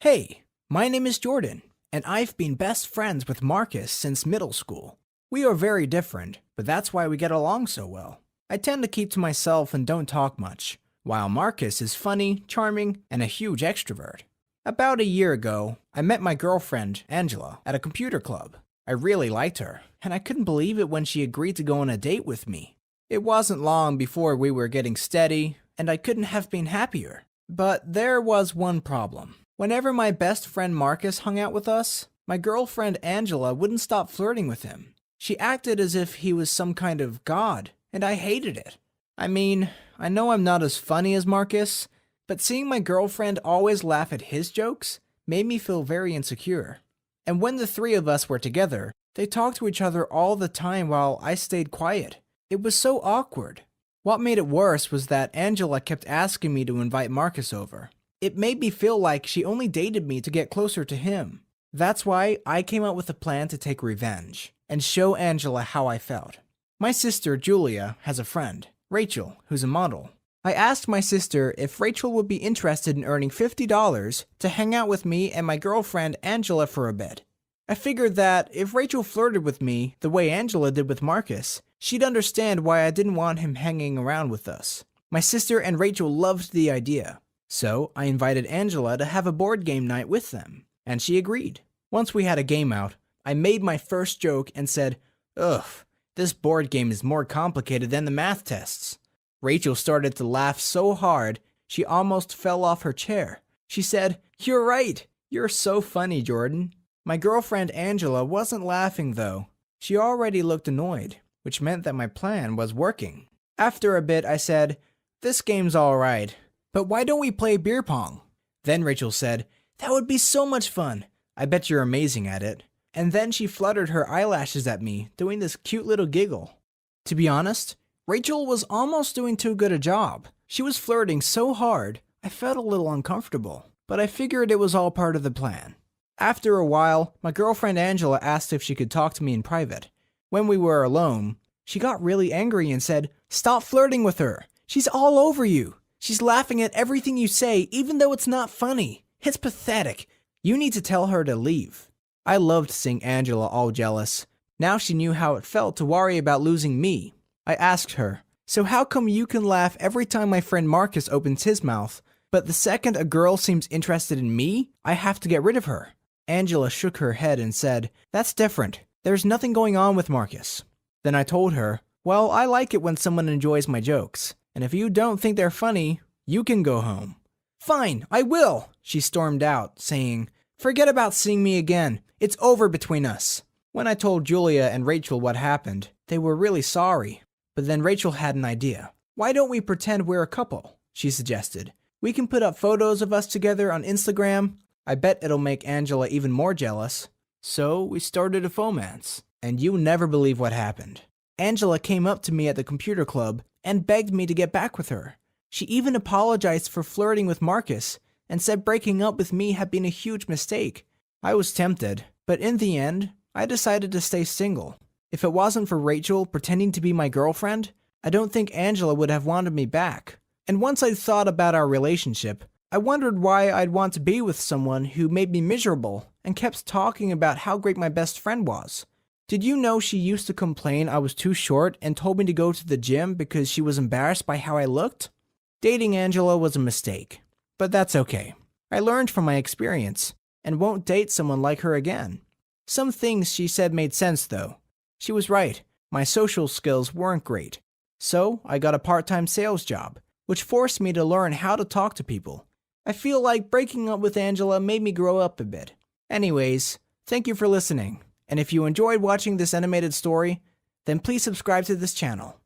Hey, my name is Jordan, and I've been best friends with Marcus since middle school. We are very different, but that's why we get along so well. I tend to keep to myself and don't talk much, while Marcus is funny, charming, and a huge extrovert. About a year ago, I met my girlfriend, Angela, at a computer club. I really liked her, and I couldn't believe it when she agreed to go on a date with me. It wasn't long before we were getting steady, and I couldn't have been happier. But there was one problem. Whenever my best friend Marcus hung out with us, my girlfriend Angela wouldn't stop flirting with him. She acted as if he was some kind of god, and I hated it. I mean, I know I'm not as funny as Marcus, but seeing my girlfriend always laugh at his jokes made me feel very insecure. And when the three of us were together, they talked to each other all the time while I stayed quiet. It was so awkward. What made it worse was that Angela kept asking me to invite Marcus over. It made me feel like she only dated me to get closer to him. That's why I came up with a plan to take revenge and show Angela how I felt. My sister, Julia, has a friend, Rachel, who's a model. I asked my sister if Rachel would be interested in earning $50 to hang out with me and my girlfriend Angela for a bit. I figured that if Rachel flirted with me the way Angela did with Marcus, she'd understand why I didn't want him hanging around with us. My sister and Rachel loved the idea, so I invited Angela to have a board game night with them, and she agreed. Once we had a game out, I made my first joke and said, "Ugh, this board game is more complicated than the math tests." Rachel started to laugh so hard, she almost fell off her chair. She said, "You're right. You're so funny, Jordan." My girlfriend Angela wasn't laughing though. She already looked annoyed, which meant that my plan was working. After a bit, I said, "This game's alright, but why don't we play beer pong?" Then Rachel said, "That would be so much fun. I bet you're amazing at it." And then she fluttered her eyelashes at me, doing this cute little giggle. To be honest, Rachel was almost doing too good a job. She was flirting so hard, I felt a little uncomfortable, but I figured it was all part of the plan. After a while, my girlfriend Angela asked if she could talk to me in private. When we were alone, she got really angry and said, "Stop flirting with her. She's all over you. She's laughing at everything you say, even though it's not funny. It's pathetic. You need to tell her to leave." I loved seeing Angela all jealous. Now she knew how it felt to worry about losing me. I asked her, "So how come you can laugh every time my friend Marcus opens his mouth, but the second a girl seems interested in me, I have to get rid of her?" Angela shook her head and said, "That's different. There's nothing going on with Marcus." Then I told her, "Well, I like it when someone enjoys my jokes, and if you don't think they're funny, you can go home." "Fine, I will," she stormed out, saying, "Forget about seeing me again. It's over between us." When I told Julia and Rachel what happened, they were really sorry. But then Rachel had an idea. "Why don't we pretend we're a couple?" she suggested. "We can put up photos of us together on Instagram. I bet it'll make Angela even more jealous." So we started a fomance, and you never believe what happened. Angela came up to me at the computer club and begged me to get back with her. She even apologized for flirting with Marcus and said breaking up with me had been a huge mistake. I was tempted, but in the end, I decided to stay single. If it wasn't for Rachel pretending to be my girlfriend, I don't think Angela would have wanted me back. And once I thought about our relationship, I wondered why I'd want to be with someone who made me miserable and kept talking about how great my best friend was. Did you know she used to complain I was too short and told me to go to the gym because she was embarrassed by how I looked? Dating Angela was a mistake, but that's okay. I learned from my experience and won't date someone like her again. Some things she said made sense though. She was right, my social skills weren't great. So I got a part-time sales job, which forced me to learn how to talk to people. I feel like breaking up with Angela made me grow up a bit. Anyways, thank you for listening, and if you enjoyed watching this animated story, then please subscribe to this channel.